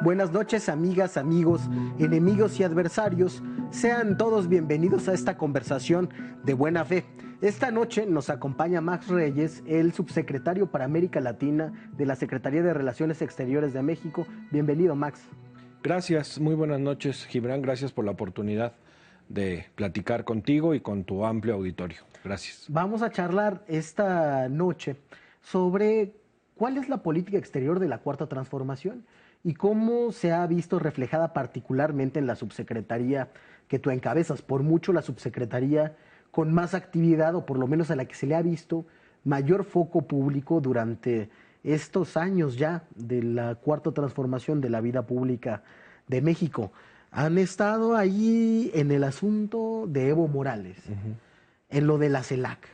Buenas noches, amigas, amigos, enemigos y adversarios. Sean todos bienvenidos a esta conversación de buena fe. Esta noche nos acompaña Max Reyes, el subsecretario para América Latina de la Secretaría de Relaciones Exteriores de México. Bienvenido, Max. Gracias, muy buenas noches, Gibran. Gracias por la oportunidad de platicar contigo y con tu amplio auditorio. Gracias. Vamos a charlar esta noche sobre cuál es la política exterior de la Cuarta Transformación y cómo se ha visto reflejada particularmente en la subsecretaría que tú encabezas, por mucho la subsecretaría con más actividad, o por lo menos a la que se le ha visto mayor foco público durante estos años ya de la Cuarta Transformación de la vida pública de México. Han estado ahí en el asunto de Evo Morales, en lo de la CELAC,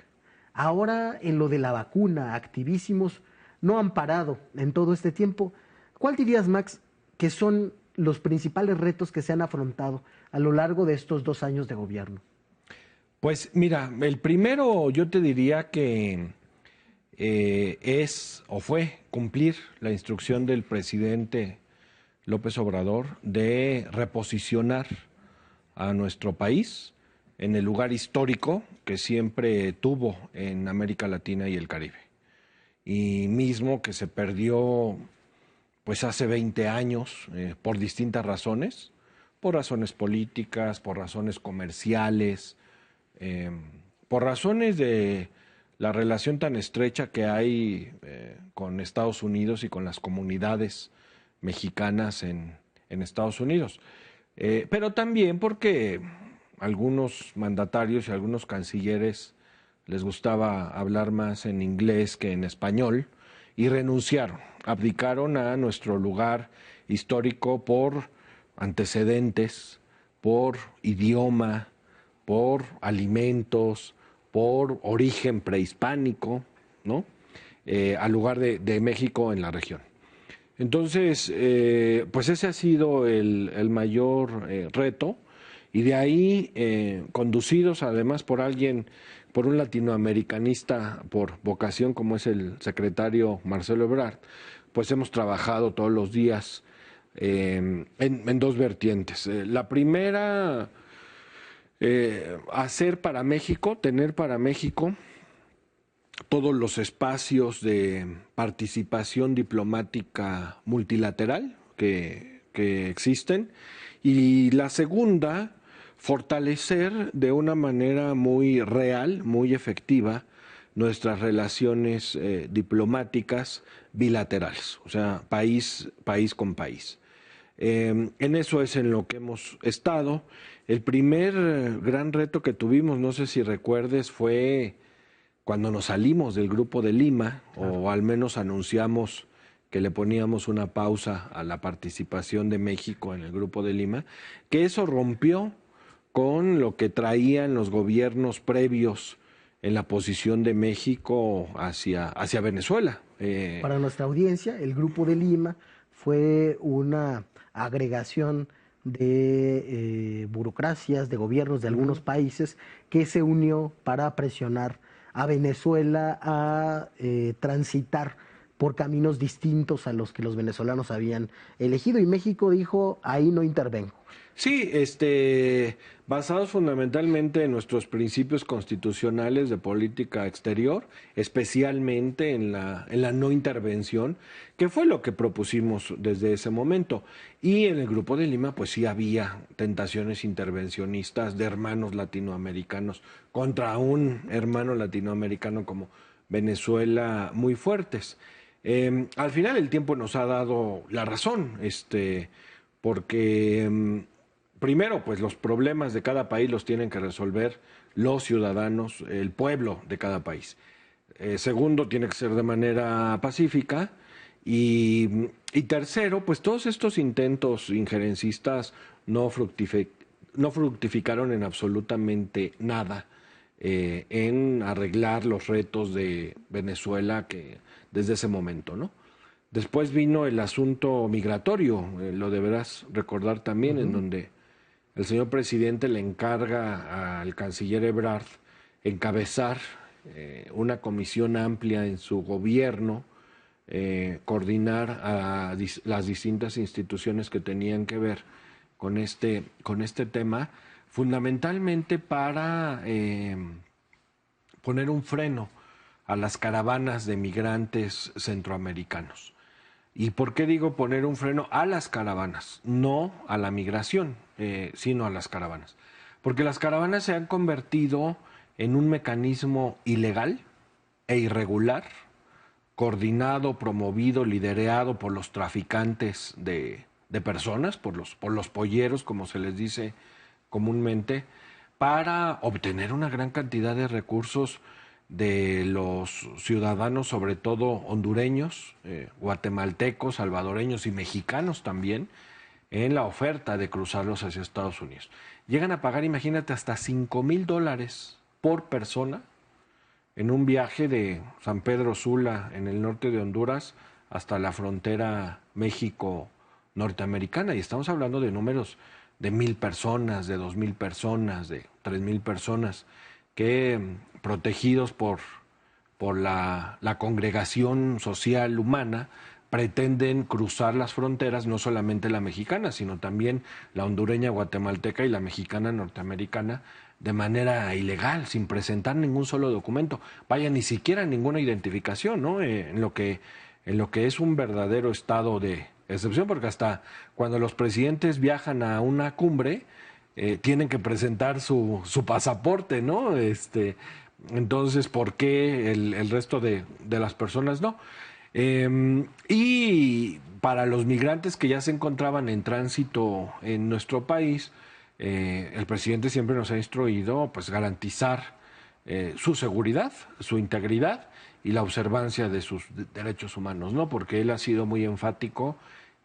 ahora en lo de la vacuna, activísimos, no han parado en todo este tiempo. ¿Cuál dirías, Max, que son los principales retos que se han afrontado a lo largo de estos 2 años de gobierno? Pues mira, el primero yo te diría que es o fue cumplir la instrucción del presidente López Obrador de reposicionar a nuestro país en el lugar histórico que siempre tuvo en América Latina y el Caribe. Y mismo que se perdió pues hace 20 años por distintas razones, por razones políticas, por razones comerciales, por razones de la relación tan estrecha que hay con Estados Unidos y con las comunidades mexicanas en Estados Unidos. Pero también porque algunos mandatarios y algunos cancilleres les gustaba hablar más en inglés que en español y renunciaron, abdicaron a nuestro lugar histórico por antecedentes, por idioma, por alimentos, por origen prehispánico, ¿no? Al lugar de México en la región. Entonces, pues ese ha sido el mayor reto, y de ahí, conducidos además por un latinoamericanista por vocación como es el secretario Marcelo Ebrard, pues hemos trabajado todos los días en dos vertientes. La primera, hacer para México, tener para México todos los espacios de participación diplomática multilateral que existen. Y la segunda, fortalecer de una manera muy real, muy efectiva, nuestras relaciones diplomáticas bilaterales, o sea, país con país. En eso es en lo que hemos estado. El primer gran reto que tuvimos, no sé si recuerdes, fue cuando nos salimos del Grupo de Lima, claro, o al menos anunciamos que le poníamos una pausa a la participación de México en el Grupo de Lima, que eso rompió con lo que traían los gobiernos previos en la posición de México hacia Venezuela. Para nuestra audiencia, el Grupo de Lima fue una agregación de burocracias, de gobiernos de algunos países que se unió para presionar a Venezuela a transitar por caminos distintos a los que los venezolanos habían elegido, y México dijo, ahí no intervengo. Sí, basados fundamentalmente en nuestros principios constitucionales de política exterior, especialmente en la no intervención, que fue lo que propusimos desde ese momento. Y en el Grupo de Lima, pues sí había tentaciones intervencionistas de hermanos latinoamericanos contra un hermano latinoamericano como Venezuela muy fuertes. Al final el tiempo nos ha dado la razón, porque primero, pues los problemas de cada país los tienen que resolver los ciudadanos, el pueblo de cada país. Segundo, tiene que ser de manera pacífica. Y tercero, pues todos estos intentos injerencistas no fructificaron en absolutamente nada en arreglar los retos de Venezuela que desde ese momento, ¿no? Después vino el asunto migratorio, lo deberás recordar también, en donde el señor presidente le encarga al canciller Ebrard encabezar una comisión amplia en su gobierno coordinar a las distintas instituciones que tenían que ver con este tema, fundamentalmente para poner un freno a las caravanas de migrantes centroamericanos. ¿Y por qué digo poner un freno a las caravanas? No a la migración, sino a las caravanas. Porque las caravanas se han convertido en un mecanismo ilegal e irregular, coordinado, promovido, liderado por los traficantes de personas, por los polleros, como se les dice comúnmente, para obtener una gran cantidad de recursos de los ciudadanos, sobre todo hondureños, guatemaltecos, salvadoreños y mexicanos también, en la oferta de cruzarlos hacia Estados Unidos. Llegan a pagar, imagínate, hasta $5,000 por persona en un viaje de San Pedro Sula, en el norte de Honduras, hasta la frontera México-norteamericana. Y estamos hablando de números de 1,000 personas, de 2,000 personas, de 3,000 personas, que protegidos por la congregación social humana, pretenden cruzar las fronteras, no solamente la mexicana, sino también la hondureña, guatemalteca y la mexicana norteamericana, de manera ilegal, sin presentar ningún solo documento, vaya, ni siquiera ninguna identificación, ¿no? En lo que es un verdadero estado de excepción, porque hasta cuando los presidentes viajan a una cumbre, tienen que presentar su pasaporte, ¿no? Entonces, ¿por qué el resto de las personas no? Y para los migrantes que ya se encontraban en tránsito en nuestro país, el presidente siempre nos ha instruido pues garantizar su seguridad, su integridad y la observancia de sus derechos humanos, ¿no? Porque él ha sido muy enfático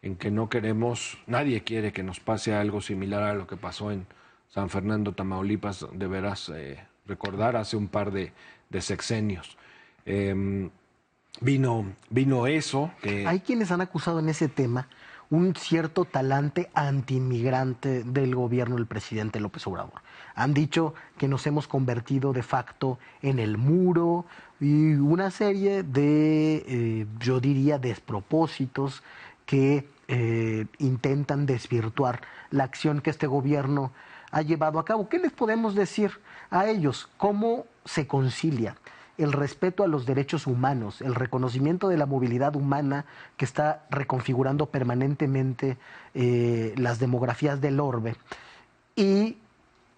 en que no queremos, nadie quiere que nos pase algo similar a lo que pasó en San Fernando, Tamaulipas, deberás recordar, hace un par de sexenios. Vino eso. Hay quienes han acusado en ese tema un cierto talante antiinmigrante del gobierno del presidente López Obrador. Han dicho que nos hemos convertido de facto en el muro y una serie de, yo diría, despropósitos que intentan desvirtuar la acción que este gobierno ha llevado a cabo. ¿Qué les podemos decir a ellos? ¿Cómo se concilia el respeto a los derechos humanos, el reconocimiento de la movilidad humana que está reconfigurando permanentemente las demografías del orbe, y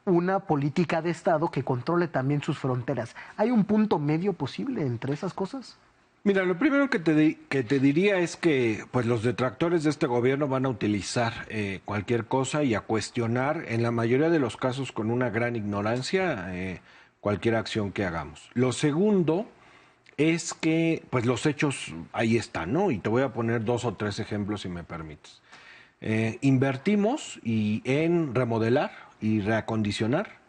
una política de Estado que controle también sus fronteras? ¿Hay un punto medio posible entre esas cosas? Mira, lo primero que te diría es que pues los detractores de este gobierno van a utilizar cualquier cosa y a cuestionar, en la mayoría de los casos con una gran ignorancia, cualquier acción que hagamos. Lo segundo es que pues los hechos ahí están, ¿no? Y te voy a poner 2 o 3 ejemplos, si me permites. Invertimos en remodelar y reacondicionar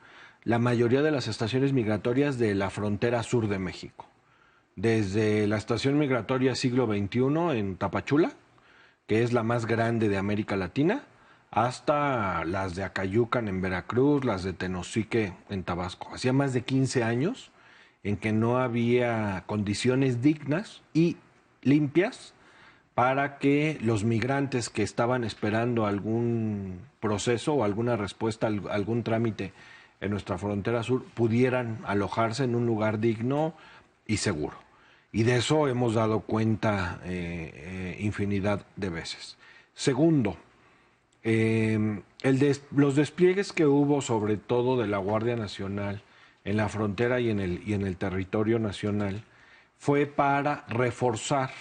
la mayoría de las estaciones migratorias de la frontera sur de México. Desde la estación migratoria Siglo XXI en Tapachula, que es la más grande de América Latina, hasta las de Acayucan en Veracruz, las de Tenosique en Tabasco. Hacía más de 15 años en que no había condiciones dignas y limpias para que los migrantes que estaban esperando algún proceso o alguna respuesta, algún trámite en nuestra frontera sur, pudieran alojarse en un lugar digno y seguro. Y de eso hemos dado cuenta infinidad de veces. Segundo, los despliegues que hubo, sobre todo de la Guardia Nacional en la frontera y en el territorio nacional, fue para reforzar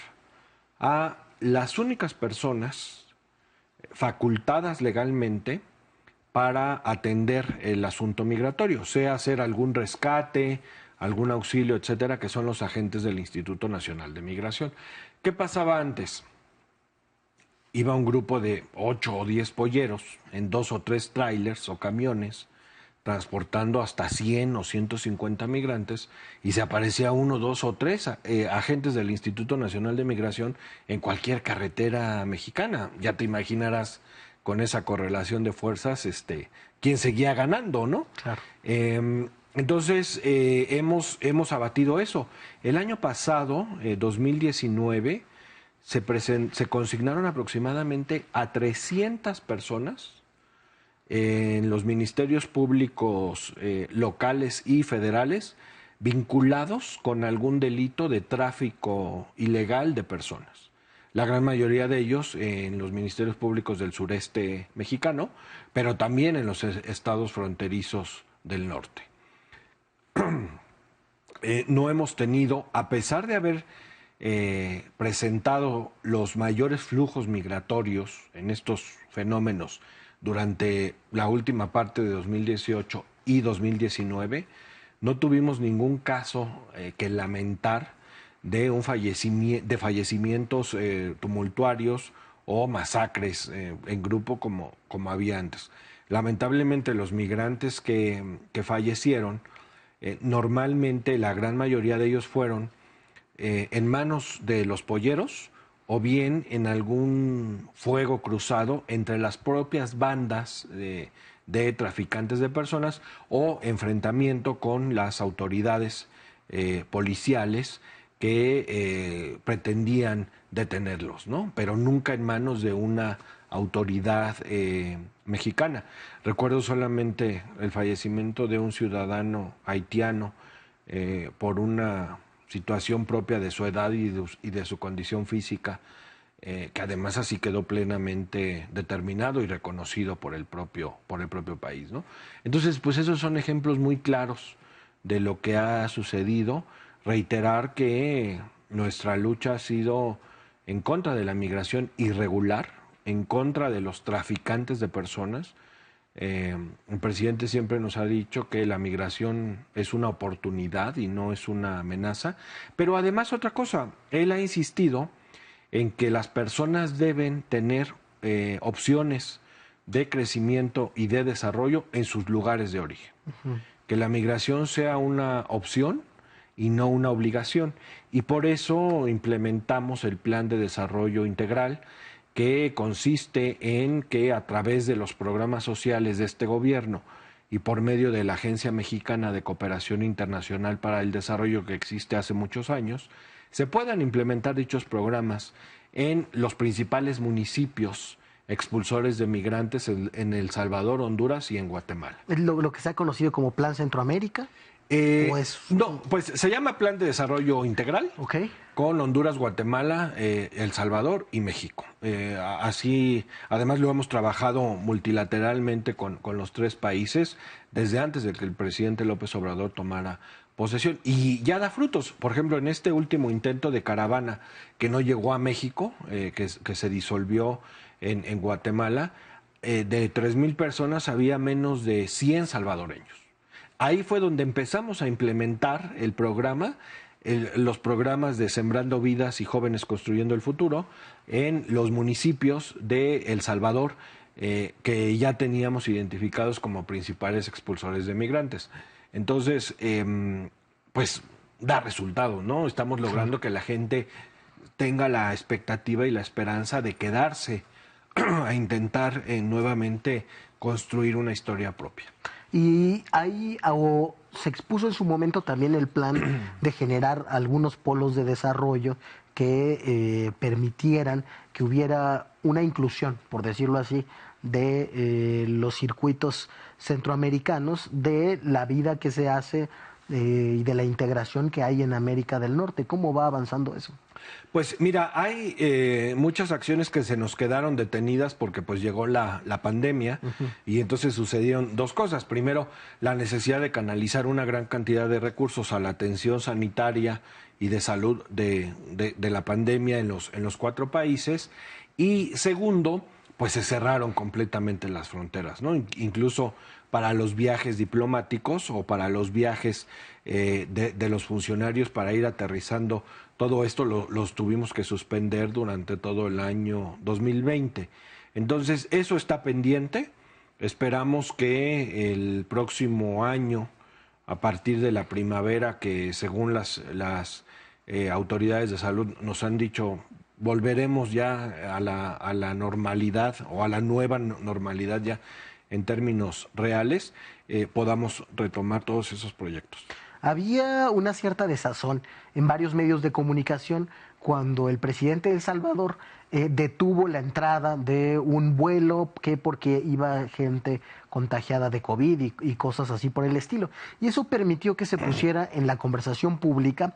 a las únicas personas facultadas legalmente para atender el asunto migratorio, sea hacer algún rescate, algún auxilio, etcétera, que son los agentes del Instituto Nacional de Migración. ¿Qué pasaba antes? Iba un grupo de 8 o 10 polleros en 2 o 3 trailers o camiones, transportando hasta 100 o 150 migrantes, y se aparecía 1, 2 o 3 agentes del Instituto Nacional de Migración en cualquier carretera mexicana. Ya te imaginarás, con esa correlación de fuerzas, quién seguía ganando, ¿no? Claro. Entonces, hemos abatido eso. El año pasado, 2019, se consignaron aproximadamente a 300 personas en los ministerios públicos locales y federales vinculados con algún delito de tráfico ilegal de personas. La gran mayoría de ellos en los ministerios públicos del sureste mexicano, pero también en los estados fronterizos del norte. No hemos tenido, a pesar de haber presentado los mayores flujos migratorios en estos fenómenos durante la última parte de 2018 y 2019, no tuvimos ningún caso que lamentar de fallecimientos tumultuarios o masacres en grupo como había antes. Lamentablemente los migrantes que fallecieron, normalmente la gran mayoría de ellos fueron en manos de los polleros o bien en algún fuego cruzado entre las propias bandas de traficantes de personas o enfrentamiento con las autoridades policiales que pretendían detenerlos, ¿no? Pero nunca en manos de una autoridad mexicana. Recuerdo solamente el fallecimiento de un ciudadano haitiano por una situación propia de su edad y de su condición física, que además así quedó plenamente determinado y reconocido por el propio país, ¿no? Entonces, pues esos son ejemplos muy claros de lo que ha sucedido. Reiterar que nuestra lucha ha sido en contra de la migración irregular, en contra de los traficantes de personas. El presidente siempre nos ha dicho que la migración es una oportunidad y no es una amenaza, pero además otra cosa, él ha insistido en que las personas deben tener opciones de crecimiento y de desarrollo en sus lugares de origen. Que la migración sea una opción y no una obligación. Y por eso implementamos el Plan de Desarrollo Integral, que consiste en que a través de los programas sociales de este gobierno y por medio de la Agencia Mexicana de Cooperación Internacional para el Desarrollo, que existe hace muchos años, se puedan implementar dichos programas en los principales municipios expulsores de migrantes en El Salvador, Honduras y en Guatemala. ¿Lo que se ha conocido como Plan Centroamérica? No, pues se llama Plan de Desarrollo Integral, Okay. Con Honduras, Guatemala, El Salvador y México. Así, además lo hemos trabajado multilateralmente con los tres países desde antes de que el presidente López Obrador tomara posesión. Y ya da frutos. Por ejemplo, en este último intento de caravana que no llegó a México, que se disolvió en Guatemala, de 3,000 personas había menos de 100 salvadoreños. Ahí fue donde empezamos a implementar el programa, los programas de Sembrando Vidas y Jóvenes Construyendo el Futuro en los municipios de El Salvador, que ya teníamos identificados como principales expulsores de migrantes. Entonces, pues da resultado, ¿no? Estamos logrando que la gente tenga la expectativa y la esperanza de quedarse a intentar nuevamente construir una historia propia. Y ahí se expuso en su momento también el plan de generar algunos polos de desarrollo que permitieran que hubiera una inclusión, por decirlo así, de los circuitos centroamericanos, de la vida que se hace y de la integración que hay en América del Norte. ¿Cómo va avanzando eso? Pues mira, hay muchas acciones que se nos quedaron detenidas porque pues llegó la pandemia y entonces sucedieron dos cosas. Primero, la necesidad de canalizar una gran cantidad de recursos a la atención sanitaria y de salud de la pandemia en los 4 países. Y segundo, pues se cerraron completamente las fronteras, ¿no? Incluso para los viajes diplomáticos o para los viajes de los funcionarios para ir aterrizando. Todo esto los tuvimos que suspender durante todo el año 2020. Entonces, eso está pendiente. Esperamos que el próximo año, a partir de la primavera, que según las autoridades de salud nos han dicho, volveremos ya a la normalidad o a la nueva normalidad ya en términos reales, podamos retomar todos esos proyectos. Había una cierta desazón en varios medios de comunicación cuando el presidente de El Salvador detuvo la entrada de un vuelo que porque iba gente contagiada de COVID y cosas así por el estilo. Y eso permitió que se pusiera en la conversación pública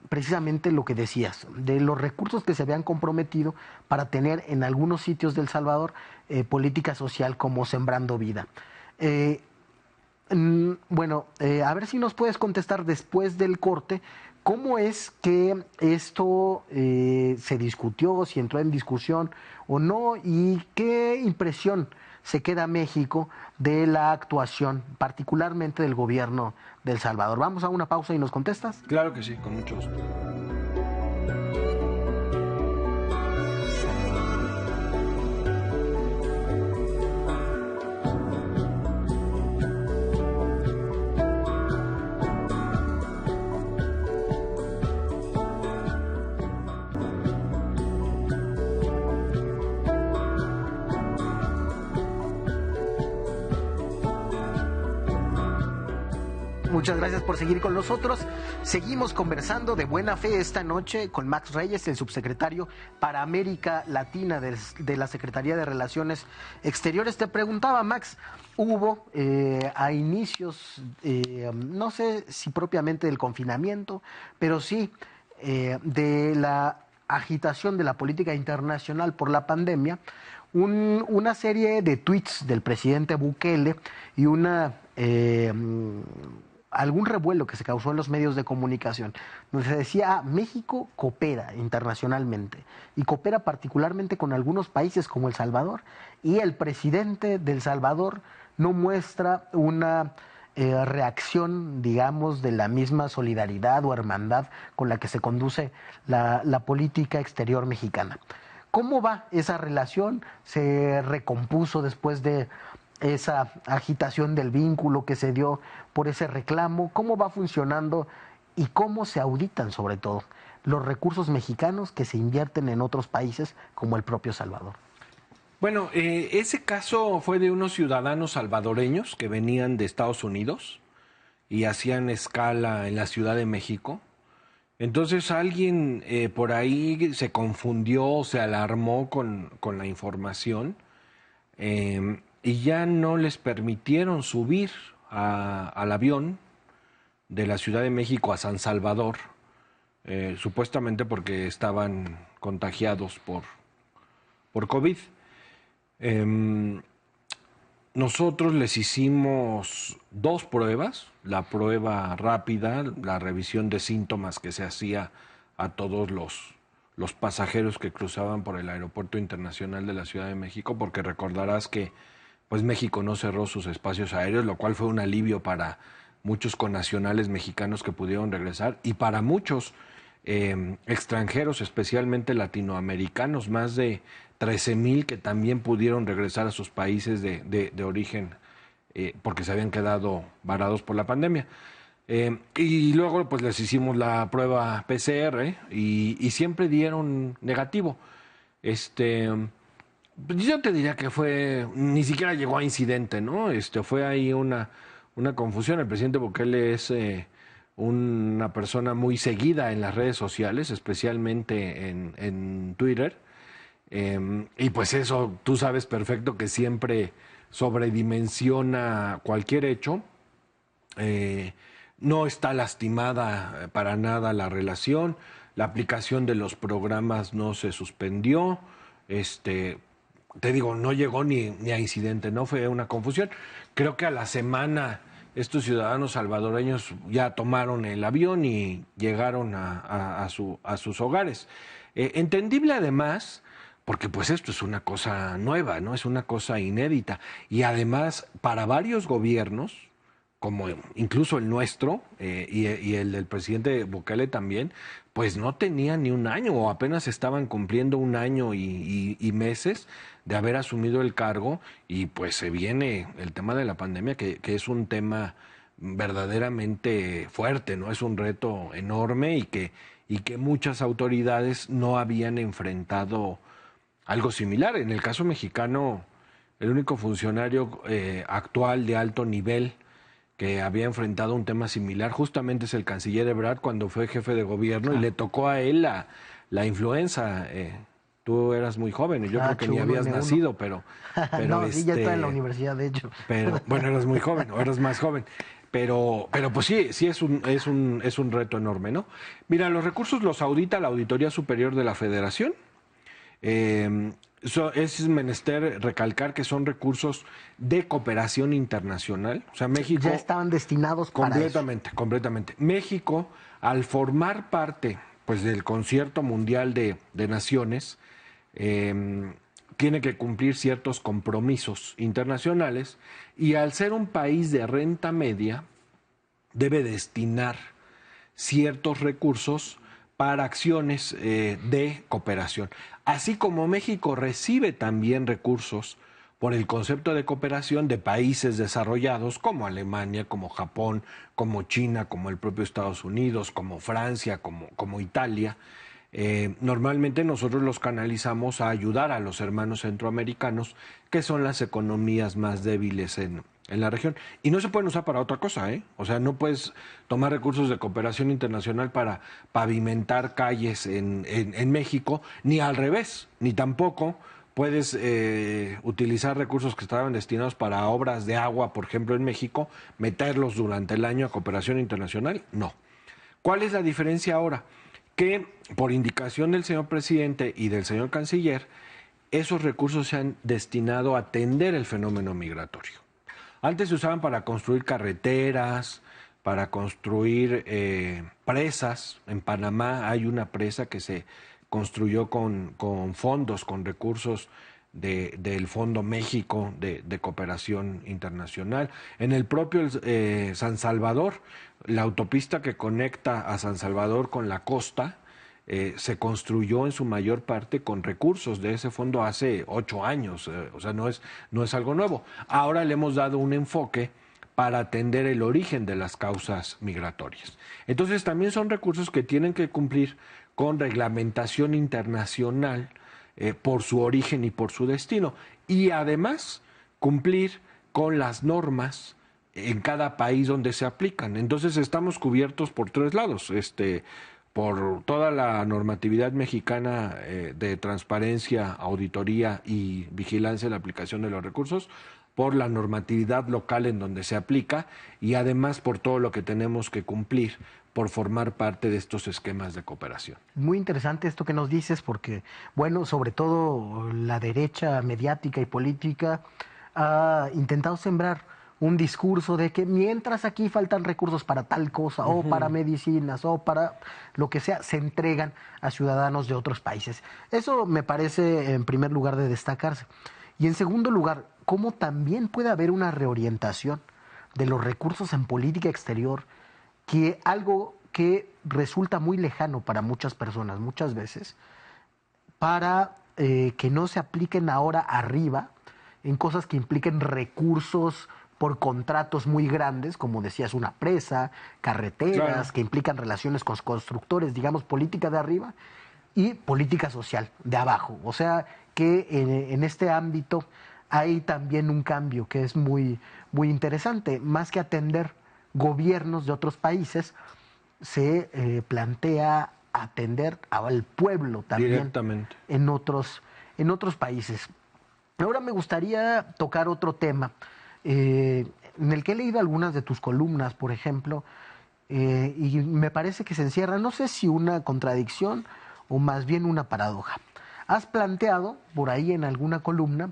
precisamente lo que decías, de los recursos que se habían comprometido para tener en algunos sitios de El Salvador política social como Sembrando Vida. Eh, bueno, a ver si nos puedes contestar después del corte, ¿cómo es que esto se discutió, si entró en discusión o no? ¿Y qué impresión se queda México de la actuación, particularmente del gobierno de El Salvador? Vamos a una pausa y nos contestas. Claro que sí, con mucho gusto. Muchas gracias por seguir con nosotros. Seguimos conversando de buena fe esta noche con Max Reyes, el subsecretario para América Latina de la Secretaría de Relaciones Exteriores. Te preguntaba, Max, hubo a inicios, no sé si propiamente del confinamiento, pero sí de la agitación de la política internacional por la pandemia, una serie de tweets del presidente Bukele y algún revuelo que se causó en los medios de comunicación, donde se decía, México coopera internacionalmente y coopera particularmente con algunos países como El Salvador, y el presidente de El Salvador no muestra una reacción, digamos, de la misma solidaridad o hermandad con la que se conduce la política exterior mexicana. ¿Cómo va esa relación? ¿Se recompuso después de esa agitación del vínculo que se dio por ese reclamo? ¿Cómo va funcionando y cómo se auditan, sobre todo, los recursos mexicanos que se invierten en otros países como el propio Salvador? Bueno, ese caso fue de unos ciudadanos salvadoreños que venían de Estados Unidos y hacían escala en la Ciudad de México. Entonces alguien por ahí se confundió, se alarmó con la información. Y ya no les permitieron subir al avión de la Ciudad de México a San Salvador, supuestamente porque estaban contagiados por COVID. Nosotros les hicimos 2 pruebas, la prueba rápida, la revisión de síntomas que se hacía a todos los pasajeros que cruzaban por el Aeropuerto Internacional de la Ciudad de México, porque recordarás que pues México no cerró sus espacios aéreos, lo cual fue un alivio para muchos connacionales mexicanos que pudieron regresar y para muchos extranjeros, especialmente latinoamericanos, más de 13,000 que también pudieron regresar a sus países de origen porque se habían quedado varados por la pandemia. Y luego pues les hicimos la prueba PCR y siempre dieron negativo. Yo te diría que ni siquiera llegó a incidente, ¿no? Fue ahí una confusión. El presidente Bukele es una persona muy seguida en las redes sociales, especialmente en Twitter. Y pues eso, tú sabes perfecto que siempre sobredimensiona cualquier hecho. No está lastimada para nada la relación. La aplicación de los programas no se suspendió. Te digo, no llegó ni a incidente, no fue una confusión. Creo que a la semana estos ciudadanos salvadoreños ya tomaron el avión y llegaron a sus hogares. Entendible además, porque pues esto es una cosa nueva, ¿no? Es una cosa inédita. Y además, para varios gobiernos, como incluso el nuestro y el del presidente Bukele también, pues no tenían ni un año o apenas estaban cumpliendo un año y meses de haber asumido el cargo, y pues se viene el tema de la pandemia, que es un tema verdaderamente fuerte, ¿no? Es un reto enorme y que muchas autoridades no habían enfrentado algo similar. En el caso mexicano, el único funcionario actual de alto nivel que había enfrentado un tema similar justamente es el canciller Ebrard cuando fue jefe de gobierno, y le tocó a él la influenza. Tú eras muy joven, y yo creo que ni habías nacido, pero no, sí, ya estaba en la universidad, de hecho. Pero, bueno, eras muy joven, o eras más joven. Pero pues sí es un reto enorme, ¿no? Mira, los recursos los audita la Auditoría Superior de la Federación. Es menester recalcar que son recursos de cooperación internacional. O sea, México... Ya estaban destinados para eso. Completamente. México, al formar parte pues, del Concierto Mundial de Naciones, tiene que cumplir ciertos compromisos internacionales y al ser un país de renta media, debe destinar ciertos recursos para acciones de cooperación. Así como México recibe también recursos por el concepto de cooperación de países desarrollados como Alemania, como Japón, como China, como el propio Estados Unidos, como Francia, como Italia. Normalmente nosotros los canalizamos a ayudar a los hermanos centroamericanos, que son las economías más débiles en la región. Y no se pueden usar para otra cosa, ¿eh? O sea, no puedes tomar recursos de cooperación internacional para pavimentar calles en México, ni al revés, ni tampoco puedes utilizar recursos que estaban destinados para obras de agua, por ejemplo, en México, meterlos durante el año a cooperación internacional. No. ¿Cuál es la diferencia ahora? Que por indicación del señor presidente y del señor canciller, esos recursos se han destinado a atender el fenómeno migratorio. Antes se usaban para construir carreteras, para construir presas. En Panamá hay una presa que se construyó con fondos, con recursos del Fondo México de Cooperación Internacional. En el propio San Salvador, la autopista que conecta a San Salvador con la costa, se construyó en su mayor parte con recursos de ese fondo hace 8 años, o sea, no es algo nuevo. Ahora le hemos dado un enfoque para atender el origen de las causas migratorias. Entonces también son recursos que tienen que cumplir con reglamentación internacional por su origen y por su destino. Y además cumplir con las normas en cada país donde se aplican. Entonces estamos cubiertos por 3 lados, por toda la normatividad mexicana de transparencia, auditoría y vigilancia de la aplicación de los recursos, por la normatividad local en donde se aplica y además por todo lo que tenemos que cumplir por formar parte de estos esquemas de cooperación. Muy interesante esto que nos dices porque, bueno, sobre todo la derecha mediática y política ha intentado sembrar un discurso de que mientras aquí faltan recursos para tal cosa, o para medicinas, o para lo que sea, se entregan a ciudadanos de otros países. Eso me parece, en primer lugar, de destacarse. Y en segundo lugar, cómo también puede haber una reorientación de los recursos en política exterior, que algo que resulta muy lejano para muchas personas, muchas veces, para que no se apliquen ahora arriba en cosas que impliquen recursos por contratos muy grandes, como decías, una presa, carreteras, claro, que implican relaciones con constructores, digamos, política de arriba y política social de abajo. O sea, que en este ámbito hay también un cambio que es muy, muy interesante. Más que atender gobiernos de otros países, se plantea atender al pueblo también directamente en otros países. Ahora me gustaría tocar otro tema en el que he leído algunas de tus columnas, por ejemplo, y me parece que se encierra, no sé si una contradicción o más bien una paradoja. Has planteado por ahí en alguna columna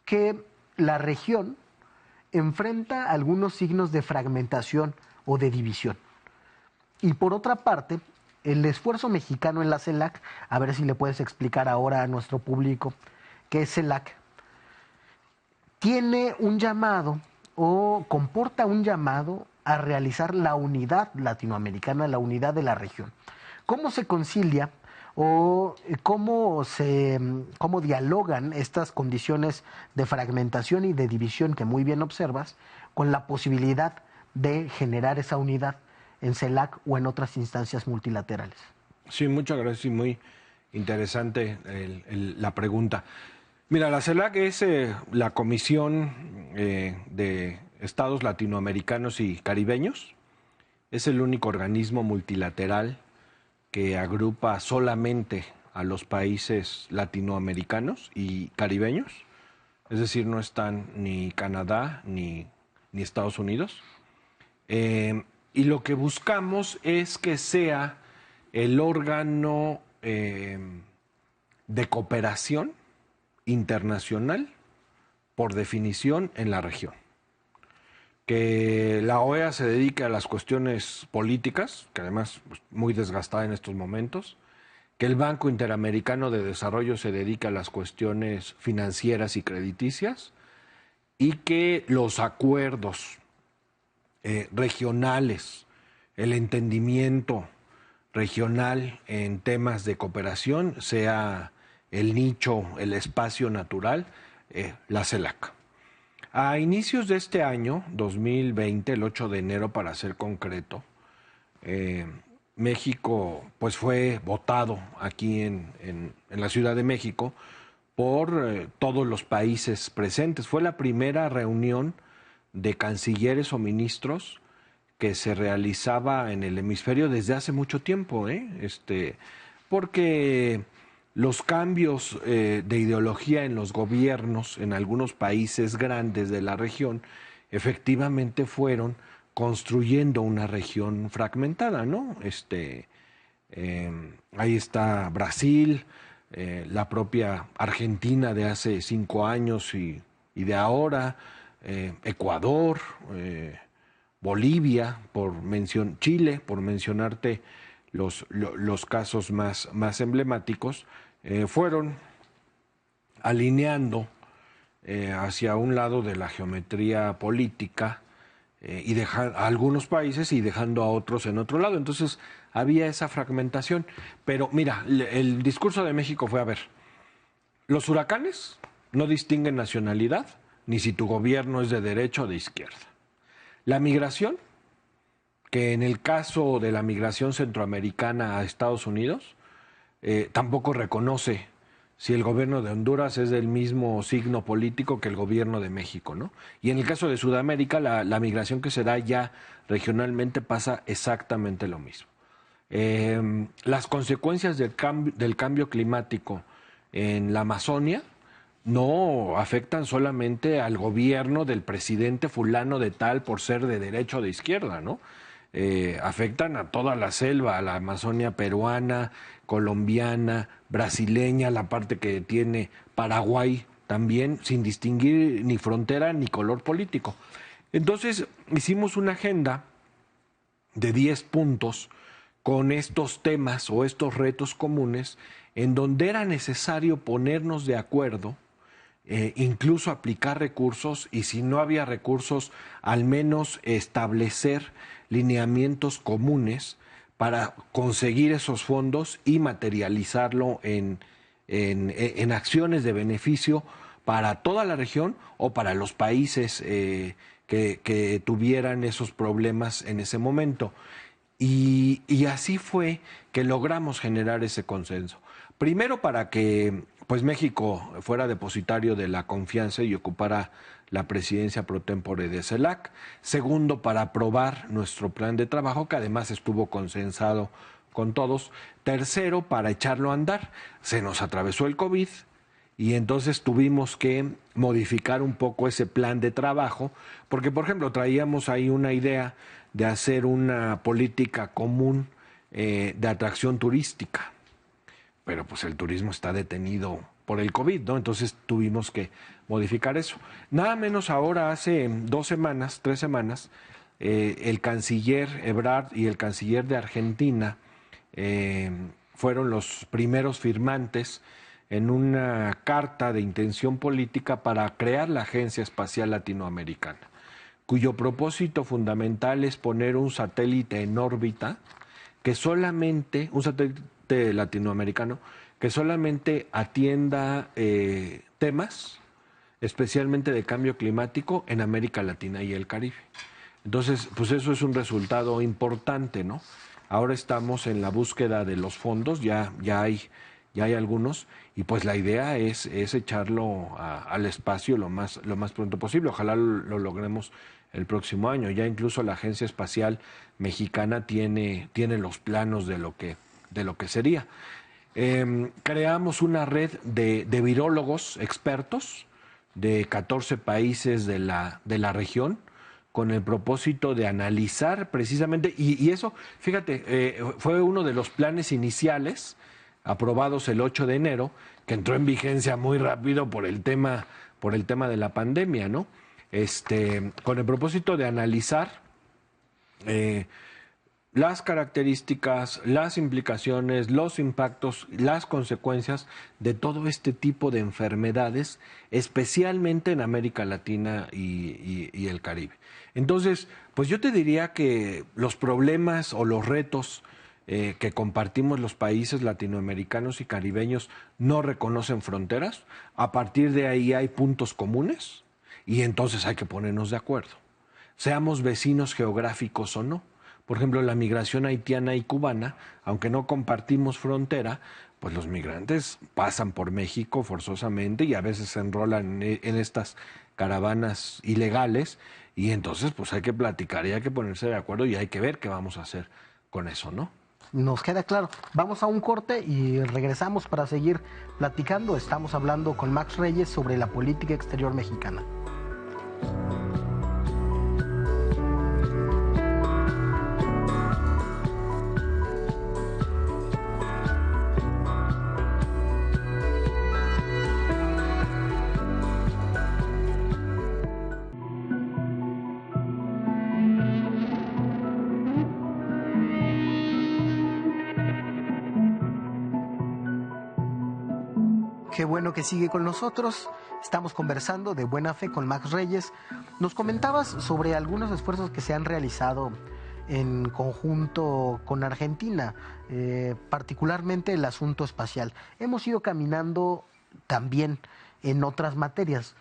que la región enfrenta algunos signos de fragmentación o de división. Y por otra parte, el esfuerzo mexicano en la CELAC, a ver si le puedes explicar ahora a nuestro público qué es CELAC, tiene un llamado o comporta un llamado a realizar la unidad latinoamericana, la unidad de la región. ¿Cómo se concilia o cómo dialogan estas condiciones de fragmentación y de división que muy bien observas con la posibilidad de generar esa unidad en CELAC o en otras instancias multilaterales? Sí, muchas gracias y muy interesante la pregunta. Mira, la CELAC es la Comisión de Estados Latinoamericanos y Caribeños. Es el único organismo multilateral que agrupa solamente a los países latinoamericanos y caribeños, es decir, no están ni Canadá ni Estados Unidos. Y lo que buscamos es que sea el órgano de cooperación internacional por definición en la región. Que la OEA se dedique a las cuestiones políticas, que además pues, muy desgastada en estos momentos, que el Banco Interamericano de Desarrollo se dedique a las cuestiones financieras y crediticias, y que los acuerdos regionales, el entendimiento regional en temas de cooperación sea el nicho, el espacio natural, la CELAC. A inicios de este año, 2020, el 8 de enero para ser concreto, México pues fue votado aquí en la Ciudad de México por todos los países presentes. Fue la primera reunión de cancilleres o ministros que se realizaba en el hemisferio desde hace mucho tiempo, porque los cambios de ideología en los gobiernos en algunos países grandes de la región efectivamente fueron construyendo una región fragmentada, ¿no? Ahí está Brasil, la propia Argentina de hace 5 años y de ahora, Ecuador, Bolivia, Chile, por mencionarte los casos más emblemáticos, fueron alineando hacia un lado de la geometría política y dejar a algunos países y dejando a otros en otro lado. Entonces había esa fragmentación. Pero mira, el discurso de México fue, a ver, los huracanes no distinguen nacionalidad, ni si tu gobierno es de derecha o de izquierda. La migración, que en el caso de la migración centroamericana a Estados Unidos, tampoco reconoce si el gobierno de Honduras es del mismo signo político que el gobierno de México, ¿no? Y en el caso de Sudamérica, la migración que se da ya regionalmente pasa exactamente lo mismo. Las consecuencias del cambio climático en la Amazonia no afectan solamente al gobierno del presidente fulano de tal por ser de derecha o de izquierda, ¿no? Afectan a toda la selva, a la Amazonia peruana, colombiana, brasileña, la parte que tiene Paraguay también, sin distinguir ni frontera ni color político. Entonces hicimos una agenda de 10 puntos con estos temas o estos retos comunes en donde era necesario ponernos de acuerdo, incluso aplicar recursos y si no había recursos, al menos establecer lineamientos comunes para conseguir esos fondos y materializarlo en acciones de beneficio para toda la región o para los países que tuvieran esos problemas en ese momento. Y así fue que logramos generar ese consenso. Primero para que pues México fuera depositario de la confianza y ocupara la presidencia pro tempore de CELAC. Segundo, para aprobar nuestro plan de trabajo, que además estuvo consensado con todos. Tercero, para echarlo a andar. Se nos atravesó el COVID y entonces tuvimos que modificar un poco ese plan de trabajo, porque, por ejemplo, traíamos ahí una idea de hacer una política común de atracción turística. Pero pues el turismo está detenido por el COVID, ¿no? Entonces tuvimos que modificar eso. Nada menos ahora, hace 2 semanas, 3 semanas, el canciller Ebrard y el canciller de Argentina fueron los primeros firmantes en una carta de intención política para crear la Agencia Espacial Latinoamericana, cuyo propósito fundamental es poner un satélite en órbita que solamente, un satélite latinoamericano, que solamente atienda temas, especialmente de cambio climático, en América Latina y el Caribe. Entonces, pues eso es un resultado importante, ¿no? Ahora estamos en la búsqueda de los fondos, ya hay algunos, y pues la idea es echarlo al espacio lo más pronto posible. Ojalá lo logremos el próximo año. Ya incluso la Agencia Espacial Mexicana tiene los planos de lo que de lo que sería. Creamos una red de virólogos expertos de 14 países de la región con el propósito de analizar precisamente, y eso, fíjate, fue uno de los planes iniciales aprobados el 8 de enero, que entró en vigencia muy rápido por el tema de la pandemia, ¿no? Con el propósito de analizar las características, las implicaciones, los impactos, las consecuencias de todo este tipo de enfermedades, especialmente en América Latina y el Caribe. Entonces, pues yo te diría que los problemas o los retos que compartimos los países latinoamericanos y caribeños no reconocen fronteras. A partir de ahí hay puntos comunes y entonces hay que ponernos de acuerdo. Seamos vecinos geográficos o no. Por ejemplo, la migración haitiana y cubana, aunque no compartimos frontera, pues los migrantes pasan por México forzosamente y a veces se enrolan en estas caravanas ilegales y entonces pues hay que platicar y hay que ponerse de acuerdo y hay que ver qué vamos a hacer con eso, ¿no? Nos queda claro. Vamos a un corte y regresamos para seguir platicando. Estamos hablando con Max Reyes sobre la política exterior mexicana. Qué bueno que sigue con nosotros. Estamos conversando de buena fe con Max Reyes. Nos comentabas sobre algunos esfuerzos que se han realizado en conjunto con Argentina, particularmente el asunto espacial. Hemos ido caminando también en otras materias.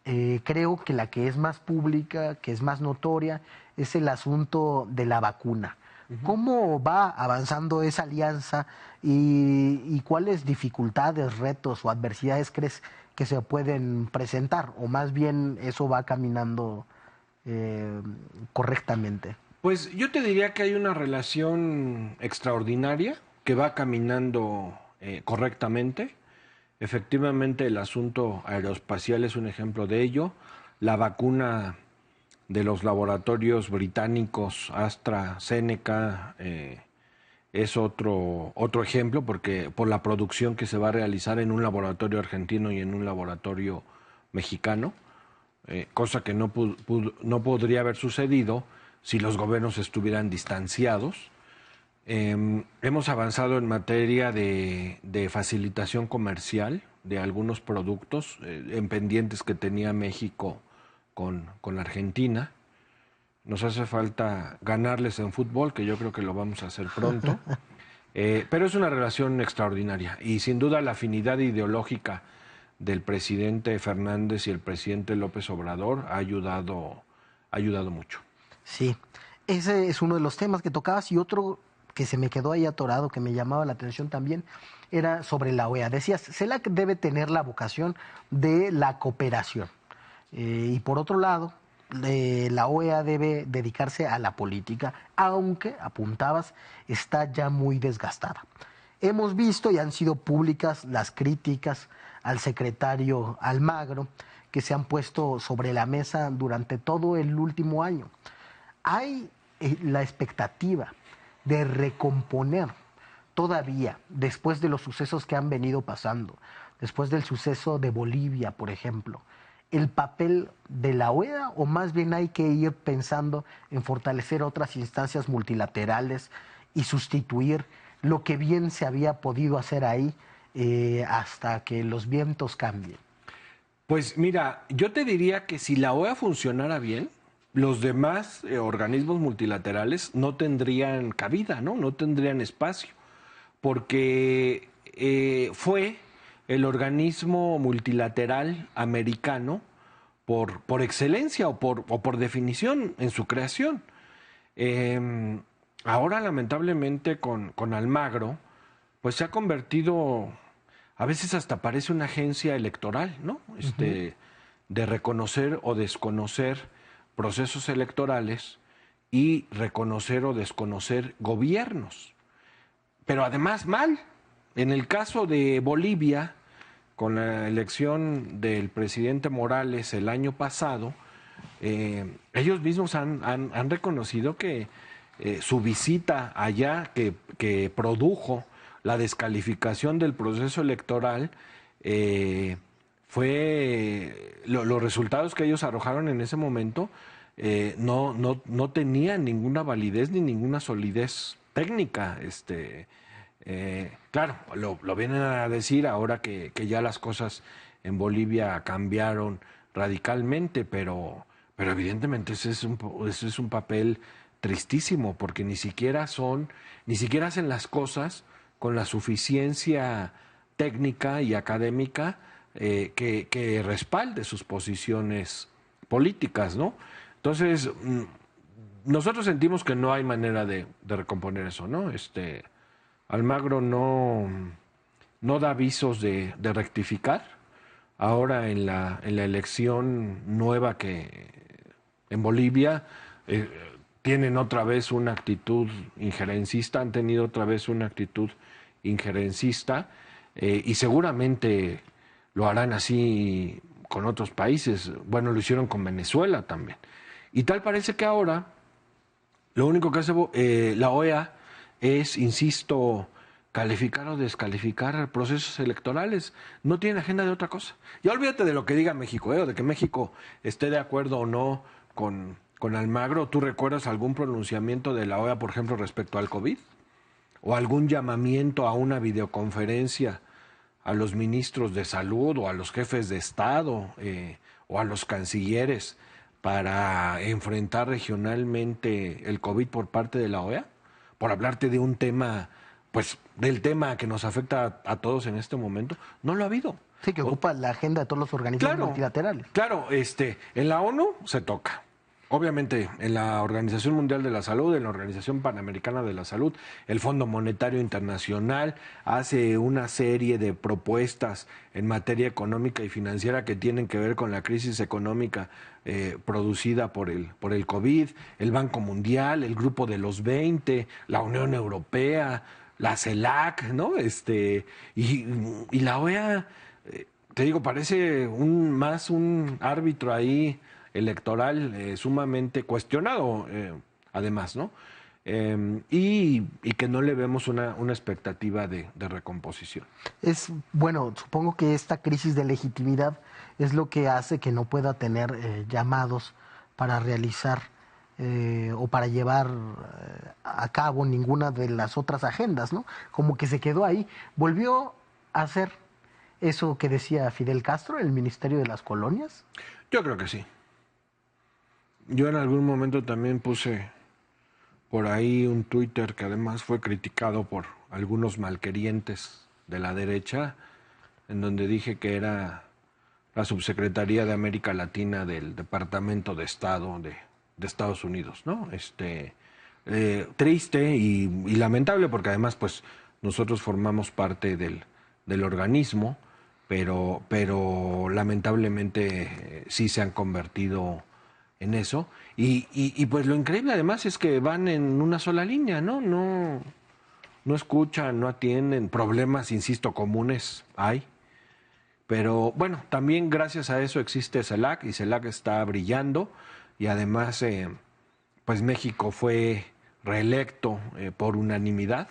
Creo que la que es más pública, que es más notoria, es el asunto de la vacuna. ¿Cómo va avanzando esa alianza y cuáles dificultades, retos o adversidades crees que se pueden presentar? O más bien eso va caminando correctamente. Pues yo te diría que hay una relación extraordinaria que va caminando correctamente. Efectivamente, el asunto aeroespacial es un ejemplo de ello. La vacuna de los laboratorios británicos AstraZeneca es otro ejemplo porque por la producción que se va a realizar en un laboratorio argentino y en un laboratorio mexicano, cosa que no podría haber sucedido si los gobiernos estuvieran distanciados. Hemos avanzado en materia de facilitación comercial de algunos productos en pendientes que tenía México con la Argentina. Nos hace falta ganarles en fútbol, que yo creo que lo vamos a hacer pronto. Pero es una relación extraordinaria y sin duda la afinidad ideológica del presidente Fernández y el presidente López Obrador ha ayudado mucho. Sí, ese es uno de los temas que tocabas y otro que se me quedó ahí atorado, que me llamaba la atención también, era sobre la OEA. Decías, CELAC debe tener la vocación de la cooperación. Y por otro lado, la OEA debe dedicarse a la política, aunque, apuntabas, está ya muy desgastada. Hemos visto y han sido públicas las críticas al secretario Almagro que se han puesto sobre la mesa durante todo el último año. Hay la expectativa de recomponer todavía, después de los sucesos que han venido pasando, después del suceso de Bolivia, por ejemplo, el papel de la OEA, o más bien hay que ir pensando en fortalecer otras instancias multilaterales y sustituir lo que bien se había podido hacer ahí hasta que los vientos cambien. Pues mira, yo te diría que si la OEA funcionara bien, los demás organismos multilaterales no tendrían cabida, ¿no? No tendrían espacio, porque fue el organismo multilateral americano por excelencia o por definición en su creación. Ahora, lamentablemente, con Almagro, pues se ha convertido, a veces hasta parece una agencia electoral, ¿no? De reconocer o desconocer procesos electorales y reconocer o desconocer gobiernos. pero además mal. En el caso de Bolivia, con la elección del presidente Morales el año pasado, ellos mismos han reconocido que su visita allá, que produjo la descalificación del proceso electoral, los resultados que ellos arrojaron en ese momento no tenían ninguna validez ni ninguna solidez técnica. Claro, lo vienen a decir ahora que ya las cosas en Bolivia cambiaron radicalmente, pero evidentemente ese es un papel tristísimo, porque ni siquiera hacen las cosas con la suficiencia técnica y académica que respalde sus posiciones políticas, ¿no? Entonces, nosotros sentimos que no hay manera de recomponer eso, ¿no? Almagro no da avisos de rectificar. Ahora en la elección nueva que en Bolivia tienen otra vez una actitud injerencista, han tenido otra vez una actitud injerencista y seguramente lo harán así con otros países. Bueno, lo hicieron con Venezuela también. Y tal parece que ahora lo único que hace la OEA es, insisto, calificar o descalificar procesos electorales. No tiene agenda de otra cosa. Ya olvídate de lo que diga México, o de que México esté de acuerdo o no con Almagro. ¿Tú recuerdas algún pronunciamiento de la OEA, por ejemplo, respecto al COVID? ¿O algún llamamiento a una videoconferencia a los ministros de salud o a los jefes de Estado o a los cancilleres para enfrentar regionalmente el COVID por parte de la OEA? Por hablarte de un tema, pues del tema que nos afecta a todos en este momento, no lo ha habido. Sí, que ocupa la agenda de todos los organismos multilaterales. Claro, en la ONU se toca. Obviamente, en la Organización Mundial de la Salud, en la Organización Panamericana de la Salud, el Fondo Monetario Internacional hace una serie de propuestas en materia económica y financiera que tienen que ver con la crisis económica producida por el COVID, el Banco Mundial, el Grupo de los 20, la Unión Europea, la CELAC, ¿no? Y la OEA, te digo, parece más un árbitro ahí electoral sumamente cuestionado, además, ¿no? Y que no le vemos una expectativa de recomposición. Bueno, supongo que esta crisis de legitimidad es lo que hace que no pueda tener llamados para realizar o para llevar a cabo ninguna de las otras agendas, ¿no? Como que se quedó ahí. Volvió a hacer eso que decía Fidel Castro, el Ministerio de las Colonias. Yo creo que sí. Yo en algún momento también puse por ahí un Twitter que además fue criticado por algunos malquerientes de la derecha, en donde dije que era la Subsecretaría de América Latina del Departamento de Estado de Estados Unidos, ¿no? Triste y lamentable, porque además pues nosotros formamos parte del organismo, pero lamentablemente sí se han convertido en eso. Y pues lo increíble además es que van en una sola línea, ¿no? No escuchan, no atienden. Problemas, insisto, comunes hay. Pero bueno, también gracias a eso existe CELAC y CELAC está brillando. Y además, pues México fue reelecto por unanimidad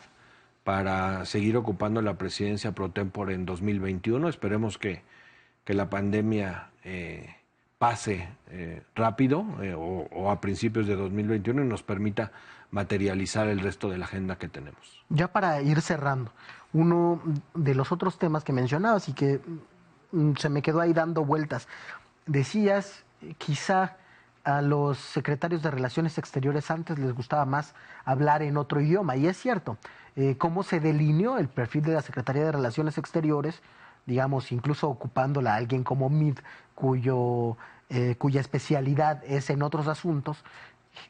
para seguir ocupando la presidencia pro tempore en 2021. Esperemos que la pandemia pase rápido o a principios de 2021 y nos permita materializar el resto de la agenda que tenemos. Ya para ir cerrando, uno de los otros temas que mencionabas y que se me quedó ahí dando vueltas, decías quizá a los secretarios de Relaciones Exteriores antes les gustaba más hablar en otro idioma, y es cierto, cómo se delineó el perfil de la Secretaría de Relaciones Exteriores, digamos, incluso ocupándola a alguien como Meade, cuya especialidad es en otros asuntos,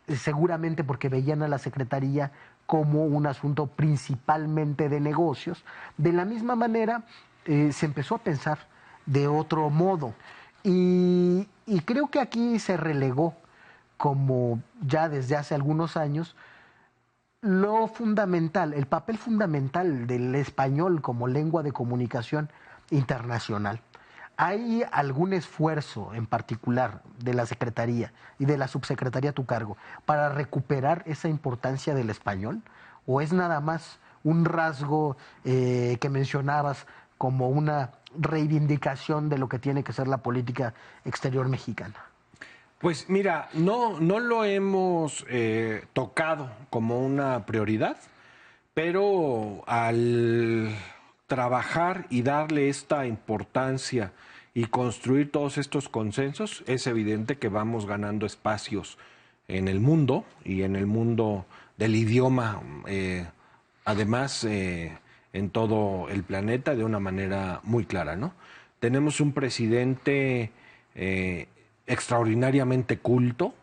seguramente porque veían a la Secretaría como un asunto principalmente de negocios. De la misma manera, se empezó a pensar de otro modo. Y creo que aquí se relegó, como ya desde hace algunos años, lo fundamental, el papel fundamental del español como lengua de comunicación internacional. ¿Hay algún esfuerzo en particular de la Secretaría y de la Subsecretaría a tu cargo para recuperar esa importancia del español? ¿O es nada más un rasgo que mencionabas como una reivindicación de lo que tiene que ser la política exterior mexicana? Pues mira, no lo hemos tocado como una prioridad, pero al trabajar y darle esta importancia y construir todos estos consensos, es evidente que vamos ganando espacios en el mundo y en el mundo del idioma, además en todo el planeta de una manera muy clara, ¿no? Tenemos un presidente extraordinariamente culto,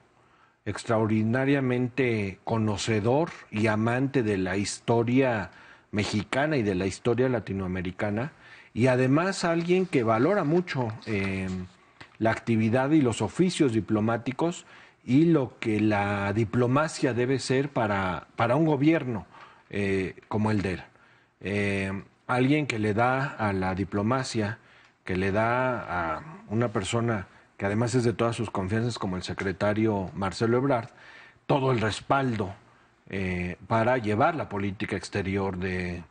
extraordinariamente conocedor y amante de la historia mexicana y de la historia latinoamericana, y además alguien que valora mucho la actividad y los oficios diplomáticos y lo que la diplomacia debe ser para un gobierno como el de él. Alguien que le da a la diplomacia, que le da a una persona que además es de todas sus confianzas como el secretario Marcelo Ebrard, todo el respaldo para llevar la política exterior de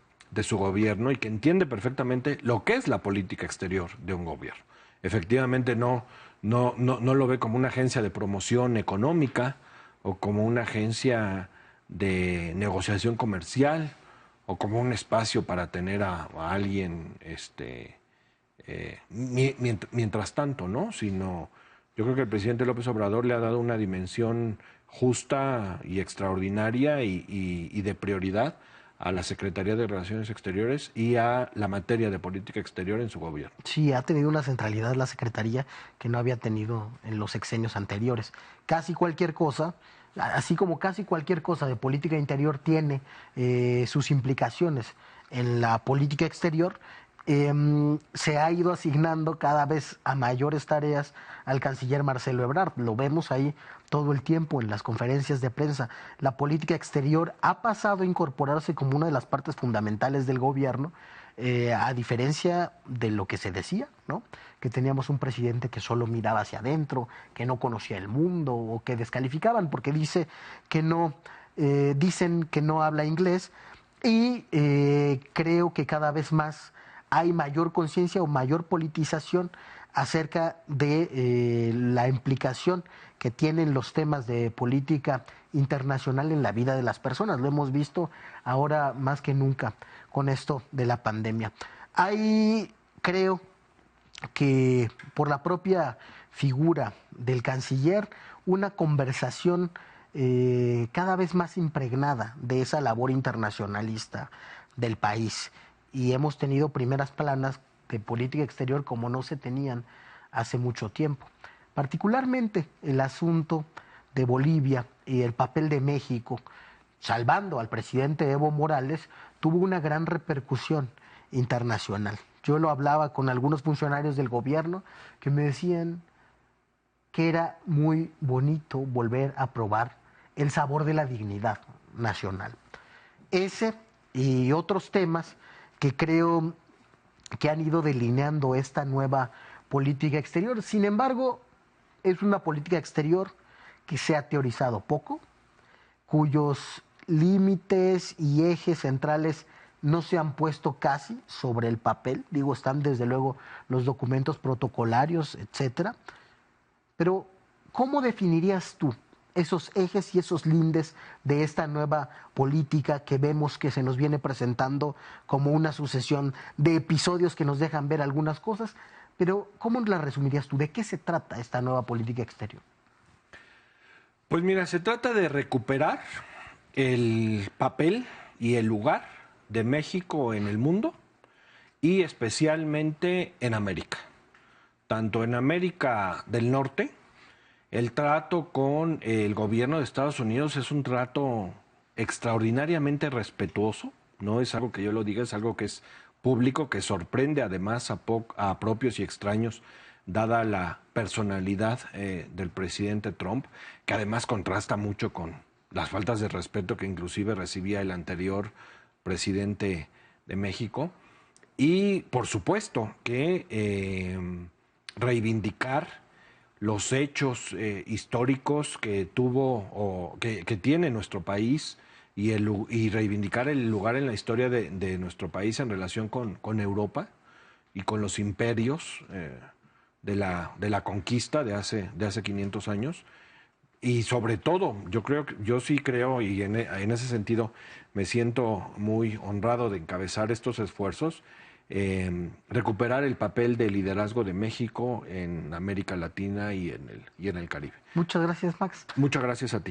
su gobierno y que entiende perfectamente lo que es la política exterior de un gobierno. Efectivamente no lo ve como una agencia de promoción económica o como una agencia de negociación comercial o como un espacio para tener a alguien mientras tanto, ¿no? Sino, yo creo que el presidente López Obrador le ha dado una dimensión justa y extraordinaria y de prioridad a la Secretaría de Relaciones Exteriores y a la materia de política exterior en su gobierno. Sí, ha tenido una centralidad la Secretaría que no había tenido en los sexenios anteriores. Casi cualquier cosa, así como casi cualquier cosa de política interior tiene sus implicaciones en la política exterior, se ha ido asignando cada vez a mayores tareas al canciller Marcelo Ebrard. Lo vemos ahí todo el tiempo en las conferencias de prensa. La política exterior ha pasado a incorporarse como una de las partes fundamentales del gobierno, a diferencia de lo que se decía, ¿no? Que teníamos un presidente que solo miraba hacia adentro, que no conocía el mundo o que descalificaban porque dice que no, dicen que no habla inglés y creo que cada vez más hay mayor conciencia o mayor politización acerca de la implicación que tienen los temas de política internacional en la vida de las personas. Lo hemos visto ahora más que nunca con esto de la pandemia. Hay, creo que por la propia figura del canciller, una conversación cada vez más impregnada de esa labor internacionalista del país. Y hemos tenido primeras planas de política exterior como no se tenían hace mucho tiempo. Particularmente el asunto de Bolivia y el papel de México, salvando al presidente Evo Morales, tuvo una gran repercusión internacional. Yo lo hablaba con algunos funcionarios del gobierno que me decían que era muy bonito volver a probar el sabor de la dignidad nacional. Ese y otros temas que creo que han ido delineando esta nueva política exterior. Sin embargo, es una política exterior que se ha teorizado poco, cuyos límites y ejes centrales no se han puesto casi sobre el papel. Digo, están desde luego los documentos protocolarios, etcétera. Pero, ¿cómo definirías tú esos ejes y esos lindes de esta nueva política que vemos que se nos viene presentando como una sucesión de episodios que nos dejan ver algunas cosas? Pero, ¿cómo la resumirías tú? ¿De qué se trata esta nueva política exterior? Pues mira, se trata de recuperar el papel y el lugar de México en el mundo y especialmente en América. Tanto en América del Norte, el trato con el gobierno de Estados Unidos es un trato extraordinariamente respetuoso, no es algo que yo lo diga, es algo que es público, que sorprende además a propios y extraños, dada la personalidad del presidente Trump, que además contrasta mucho las faltas de respeto que inclusive recibía el anterior presidente de México. Y por supuesto que reivindicar los hechos históricos que tuvo o que tiene nuestro país y reivindicar el lugar en la historia de nuestro país en relación con Europa y con los imperios de la conquista de hace 500 años. Y sobre todo, yo sí creo, y en ese sentido me siento muy honrado de encabezar estos esfuerzos, recuperar el papel de liderazgo de México en América Latina y en el Caribe. Muchas gracias, Max. Muchas gracias a ti.